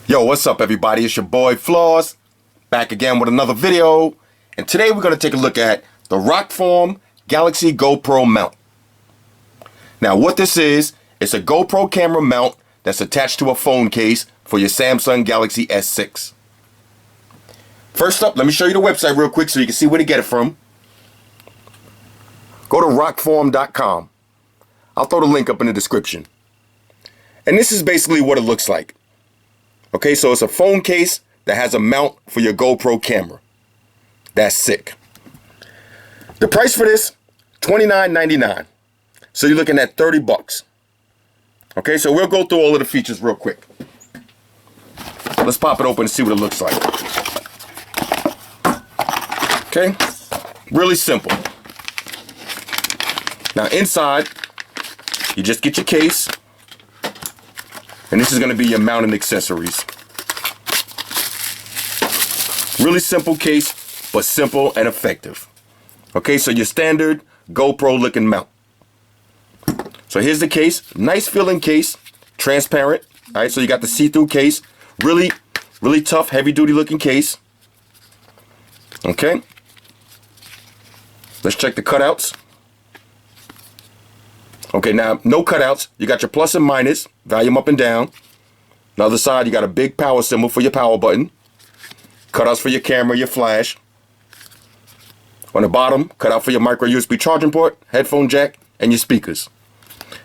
Yo, what's up everybody? It's your boy Floss, back again with another video. And today we're going to take a look at the Rokform Galaxy GoPro mount. Now what this is, it's a GoPro camera mount that's attached to a phone case for your Samsung Galaxy S6. First up, let me show you the website real quick so you can see where to get it from. Go to rokform.com. I'll throw the link up in the description. And this is basically what it looks like. Okay, so it's a phone case that has a mount for your GoPro camera. That's sick. The price for this, $29.99. So you're looking at 30 bucks. Okay, so we'll go through all of the features real quick. Let's pop it open and see what it looks like. Okay, really simple. Now inside, you just get your case. And this is going to be your mounting accessories. Really simple case, but simple and effective. Okay, so your standard GoPro looking mount. So here's the case. Nice feeling case, transparent. All right, so you got the see-through case. Really tough, heavy-duty looking case. Okay. Let's check the cutouts. Okay, now no cutouts. You got your plus and minus, volume up and down. On the other side, you got a big power symbol for your power button. Cutouts for your camera, your flash. On the bottom, cutout for your micro USB charging port, headphone jack, and your speakers.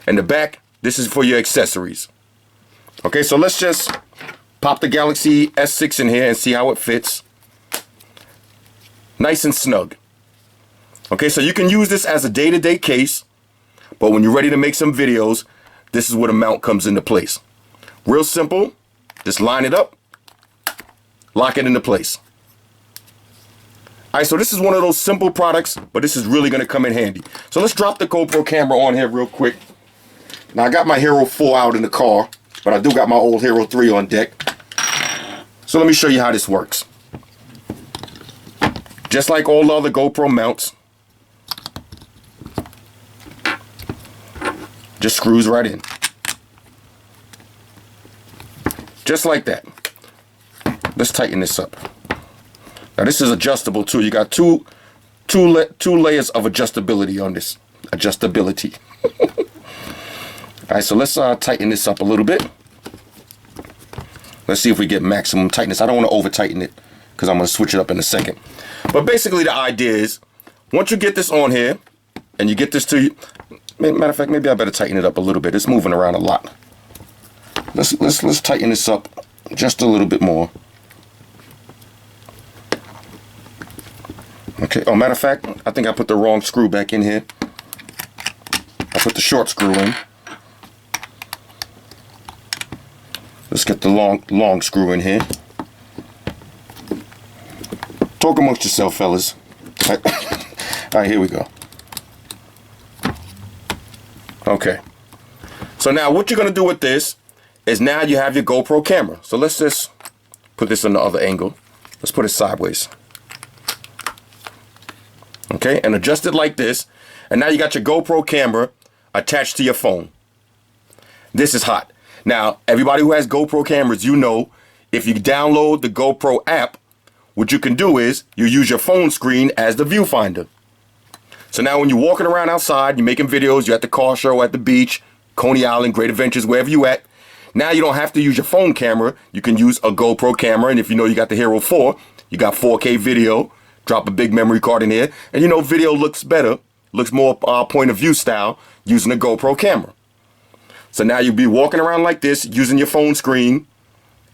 And the back, this is for your accessories. Okay, so let's just pop the Galaxy S6 in here and see how it fits. Nice and snug. Okay, so you can use this as a day-to-day case. But when you're ready to make some videos, this is where the mount comes into place. Real simple. Just line it up. Lock it into place. Alright, so this is one of those simple products, but this is really going to come in handy. So let's drop the GoPro camera on here real quick. Now I got my Hero 4 out in the car, but I do got my old Hero 3 on deck. So let me show you how this works. Just like all the other GoPro mounts, just screws right in. Just like that. Let's tighten this up. Now this is adjustable too. You got two layers of adjustability on this. Adjustability. Alright, so let's tighten this up a little bit. Let's see if we get maximum tightness. I don't want to over tighten it because I'm going to switch it up in a second. But basically the idea is, once you get this on here and you get this to you, matter of fact, maybe I better tighten it up a little bit. It's moving around a lot. Let's tighten this up just a little bit more. Okay. Oh, matter of fact, I think I put the wrong screw back in here. I put the short screw in. Let's get the long screw in here. Talk amongst yourself, fellas. All right, here we go. Okay, so now what you're going to do with this is now you have your GoPro camera. So let's just put this on the other angle. Let's put it sideways. Okay, and adjust it like this. And now you got your GoPro camera attached to your phone. This is hot. Now, everybody who has GoPro cameras, you know, if you download the GoPro app, what you can do is you use your phone screen as the viewfinder. So now when you're walking around outside, you're making videos, you're at the car show, at the beach, Coney Island, Great Adventures, wherever you at. Now you don't have to use your phone camera. You can use a GoPro camera. And if you know you got the Hero 4, you got 4K video, drop a big memory card in here. And you know video looks better, looks more point of view style using a GoPro camera. So now you'll be walking around like this, using your phone screen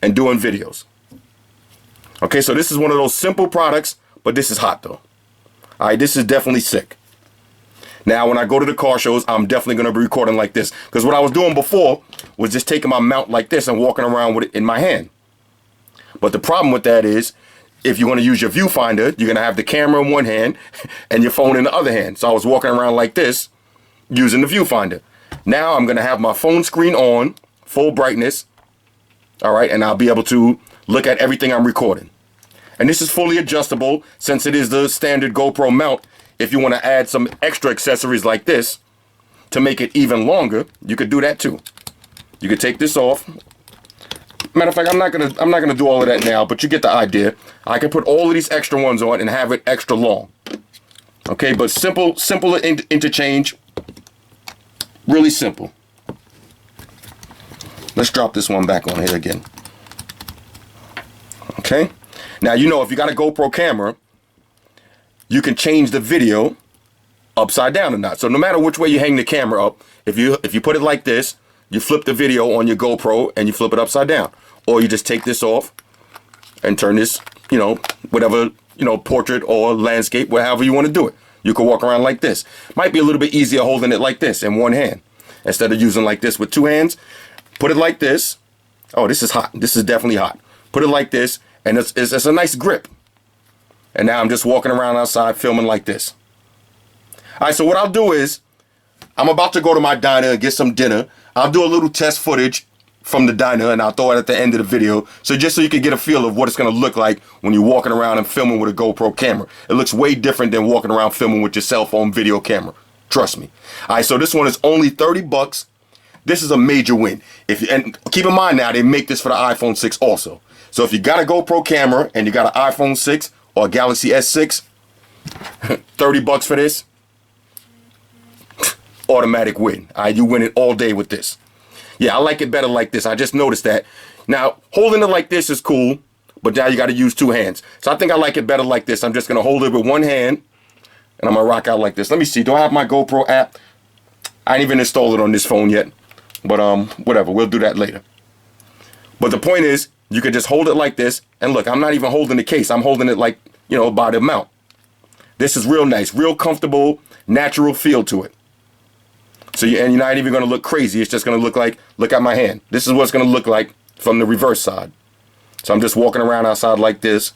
and doing videos. Okay, so this is one of those simple products, but this is hot though. All right, this is definitely sick. Now, when I go to the car shows, I'm definitely going to be recording like this. Because what I was doing before was just taking my mount like this and walking around with it in my hand. But the problem with that is, if you're going to use your viewfinder, you're going to have the camera in one hand and your phone in the other hand. So I was walking around like this using the viewfinder. Now I'm going to have my phone screen on, full brightness. All right, and I'll be able to look at everything I'm recording. And this is fully adjustable since it is the standard GoPro mount. If you want to add some extra accessories like this to make it even longer, you could do that too. You could take this off, Matter of fact, I'm not gonna do all of that now, but you get the idea. I can put all of these extra ones on and have it extra long. Okay, but simple interchange. Really simple. Let's drop this one back on here again. Okay. Now, you know, if you got a GoPro camera, you can change the video upside down or not. So no matter which way you hang the camera up, if you put it like this, you flip the video on your GoPro and you flip it upside down. Or you just take this off and turn this, you know, whatever, you know, portrait or landscape, however you want to do it. You can walk around like this. Might be a little bit easier holding it like this in one hand instead of using like this with two hands. Put it like this. Oh, this is hot. This is definitely hot. Put it like this, and it's a nice grip. And now I'm just walking around outside filming like this. All right, so what I'll do is, I'm about to go to my diner and get some dinner. I'll do a little test footage from the diner, and I'll throw it at the end of the video. So just so you can get a feel of what it's going to look like when you're walking around and filming with a GoPro camera. It looks way different than walking around filming with your cell phone video camera. Trust me. All right, so this one is only 30 bucks. This is a major win. And keep in mind now, they make this for the iPhone 6 also. So if you got a GoPro camera and you got an iPhone 6 or a Galaxy S6, 30 bucks for this, automatic win. All right, you win it all day with this. Yeah, I like it better like this. I just noticed that. Now, holding it like this is cool, but now you got to use two hands. So I think I like it better like this. I'm just going to hold it with one hand, and I'm going to rock out like this. Let me see. Do I have my GoPro app? I ain't even installed it on this phone yet. But whatever. We'll do that later. But the point is, you can just hold it like this. And look, I'm not even holding the case. I'm holding it like, you know, by the mount. This is real nice. Real comfortable, natural feel to it. So and you're not even going to look crazy. It's just going to look like, look at my hand. This is what it's going to look like from the reverse side. So I'm just walking around outside like this,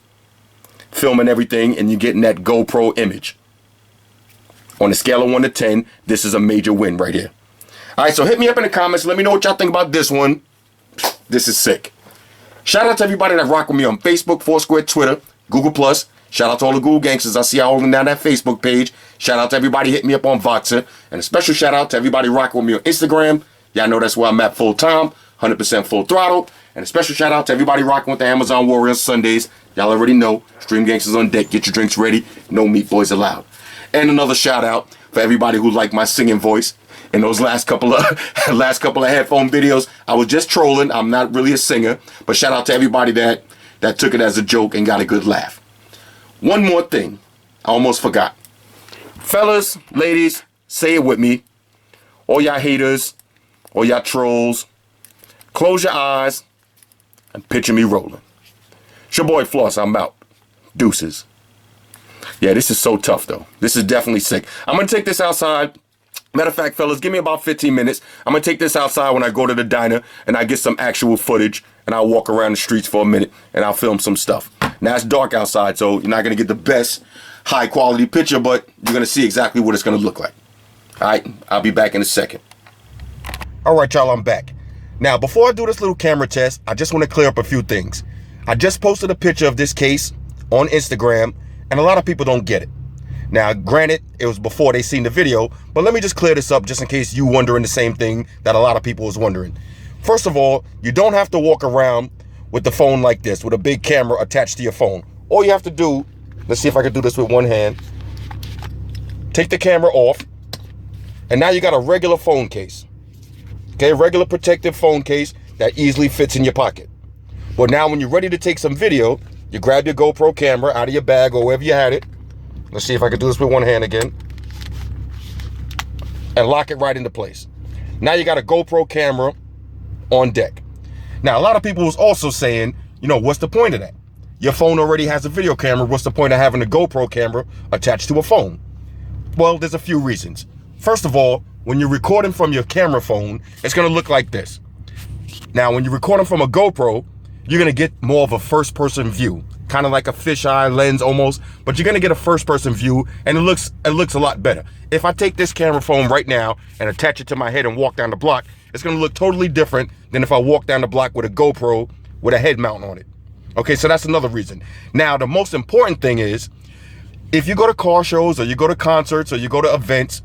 filming everything, and you're getting that GoPro image. On a scale of 1 to 10, this is a major win right here. All right, so hit me up in the comments. Let me know what y'all think about this one. This is sick. Shout out to everybody that rock with me on Facebook, Foursquare, Twitter, Google+. Shout out to all the Google gangsters. I see y'all holding down that Facebook page. Shout out to everybody hitting me up on Voxer. And a special shout out to everybody rocking with me on Instagram. Y'all know that's where I'm at full time, 100% full throttle. And a special shout out to everybody rocking with the Amazon Warriors Sundays. Y'all already know, Stream Gangsters on deck. Get your drinks ready. No meat boys allowed. And another shout out for everybody who liked my singing voice in those last couple of headphone videos. I was just trolling. I'm not really a singer. But shout out to everybody that took it as a joke and got a good laugh. One more thing. I almost forgot. Fellas, ladies, say it with me. All y'all haters, all y'all trolls, close your eyes and picture me rolling. It's your boy Floss. I'm out. Deuces. Yeah, this is so tough, though. This is definitely sick. I'm going to take this outside. Matter of fact, fellas, give me about 15 minutes. I'm going to take this outside when I go to the diner and I get some actual footage and I'll walk around the streets for a minute and I'll film some stuff. Now, it's dark outside, so you're not going to get the best high-quality picture, but you're going to see exactly what it's going to look like. All right, I'll be back in a second. All right, y'all, I'm back. Now, before I do this little camera test, I just want to clear up a few things. I just posted a picture of this case on Instagram, and a lot of people don't get it. Now, granted, it was before they seen the video, but let me just clear this up just in case you wondering the same thing that a lot of people was wondering. First of all, you don't have to walk around with the phone like this, with a big camera attached to your phone. All you have to do, let's see if I can do this with one hand. Take the camera off, and now you got a regular phone case. Okay, a regular protective phone case that easily fits in your pocket. But now when you're ready to take some video, you grab your GoPro camera out of your bag or wherever you had it. Let's see if I can do this with one hand again. And lock it right into place. Now you got a GoPro camera on deck. Now, a lot of people was also saying, you know, what's the point of that? Your phone already has a video camera. What's the point of having a GoPro camera attached to a phone? Well, there's a few reasons. First of all, when you're recording from your camera phone, it's going to look like this. Now, when you're recording from a GoPro, you're going to get more of a first-person view, kind of like a fisheye lens almost, but you're going to get a first-person view, and it looks a lot better. If I take this camera phone right now and attach it to my head and walk down the block, it's going to look totally different than if I walk down the block with a GoPro with a head mount on it. Okay, so that's another reason. Now, the most important thing is, if you go to car shows or you go to concerts or you go to events,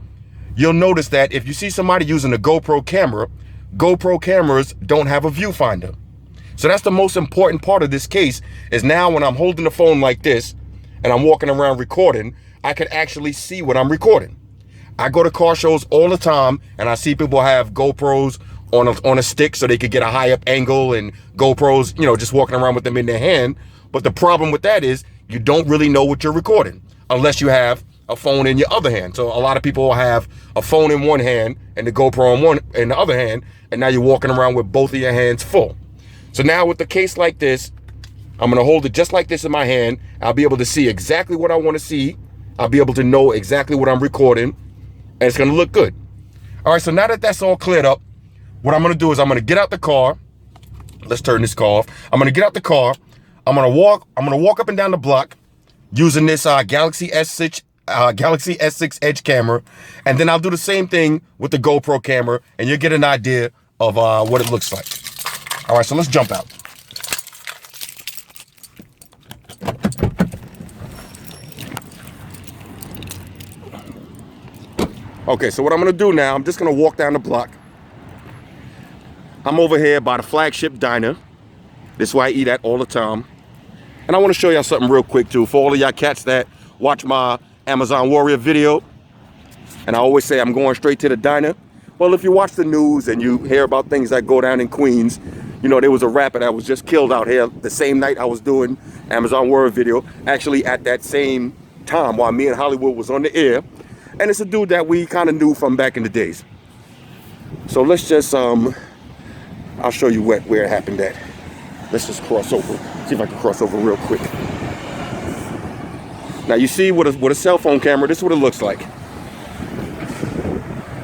you'll notice that if you see somebody using a GoPro camera, GoPro cameras don't have a viewfinder. So that's the most important part of this case, is now when I'm holding the phone like this and I'm walking around recording, I can actually see what I'm recording. I go to car shows all the time and I see people have GoPros on a stick so they could get a high up angle, and GoPros, you know, just walking around with them in their hand. But the problem with that is you don't really know what you're recording unless you have a phone in your other hand. So a lot of people will have a phone in one hand and the GoPro in the other hand, and now you're walking around with both of your hands full. So now with the case like this, I'm gonna hold it just like this in my hand. I'll be able to see exactly what I want to see. I'll be able to know exactly what I'm recording, and it's gonna look good. All right, so now that that's all cleared up, what I'm gonna do is I'm gonna get out the car. Let's turn this car off. I'm gonna get out the car. I'm gonna walk up and down the block using this Galaxy S6 Edge camera, and then I'll do the same thing with the GoPro camera, and you'll get an idea of what it looks like. All right, so let's jump out. Okay, so what I'm gonna do now, I'm just gonna walk down the block. I'm over here by the Flagship Diner. This is where I eat at all the time. And I wanna show y'all something real quick too. For all of y'all cats that watch my Amazon Warrior video, and I always say I'm going straight to the diner. Well, if you watch the news and you hear about things that go down in Queens, you know, there was a rapper that was just killed out here the same night I was doing Amazon Warrior video, actually at that same time while me and Hollywood was on the air. And it's a dude that we kind of knew from back in the days. So let's just, I'll show you where it happened at. Let's just cross over. See if I can cross over real quick. Now you see with a cell phone camera, this is what it looks like.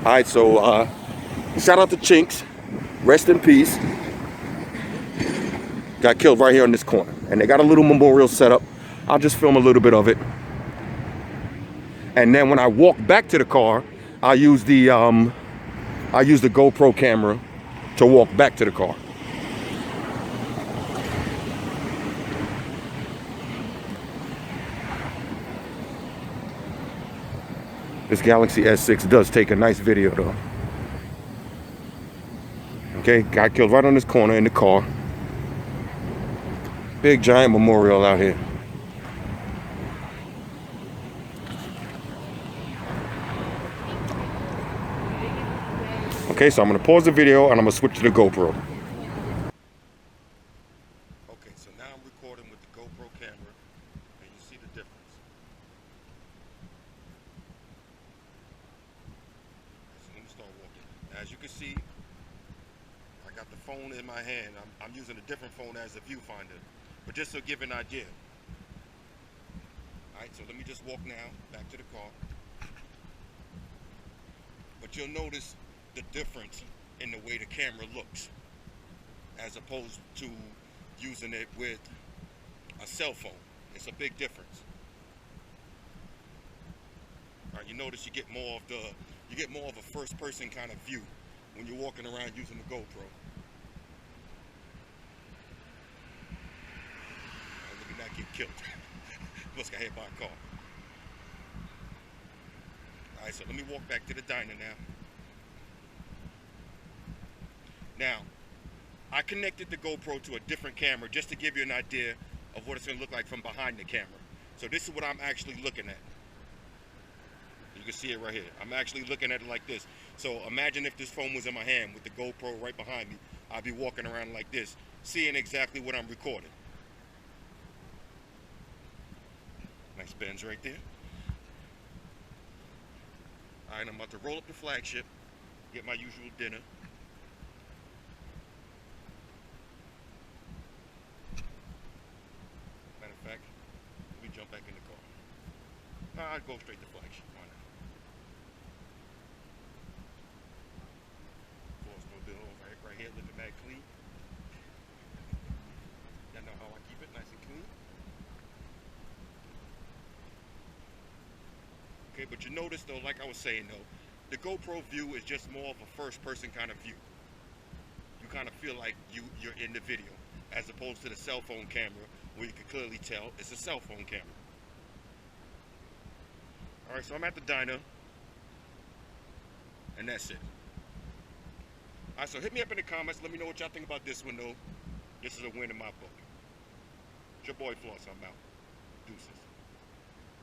All right, so shout out to Chinks, rest in peace. Got killed right here on this corner, and they got a little memorial set up. I'll just film a little bit of it, and then when I walk back to the car, I'll use the GoPro camera to walk back to the car. This Galaxy S6 does take a nice video though. Okay, got killed right on this corner in the car. Big giant memorial out here. Okay, so I'm gonna pause the video and I'm gonna switch to the GoPro. Okay, so now I'm recording with the GoPro camera, and you see the difference. So let me start walking. As you can see, I got the phone in my hand. I'm using a different phone as a viewfinder, but just to give an idea. All right, so let me just walk now back to the car. But you'll notice the difference in the way the camera looks as opposed to using it with a cell phone. It's a big difference. All right, you notice you get more of a first person kind of view when you're walking around using the GoPro. Let me not get killed. Must got hit by a car. All right, so let me walk back to the diner now. Now, I connected the GoPro to a different camera just to give you an idea of what it's going to look like from behind the camera. So this is what I'm actually looking at. You can see it right here. I'm actually looking at it like this. So imagine if this phone was in my hand with the GoPro right behind me. I'd be walking around like this, seeing exactly what I'm recording. Nice Benz right there. All right, I'm about to roll up the Flagship, get my usual dinner. Matter of fact, let me jump back in the car. I'll go straight to Flagship. Why not? Right here, looking back clean. Y'all know how I keep it nice and clean. Okay, but you notice though, like I was saying though, the GoPro view is just more of a first person kind of view. You kind of feel like you're in the video, as opposed to the cell phone camera where you can clearly tell it's a cell phone camera. All right, so I'm at the diner, and that's it. All right, so hit me up in the comments. Let me know what y'all think about this one though. This is a win in my book. It's your boy Floss. I'm out. Deuces.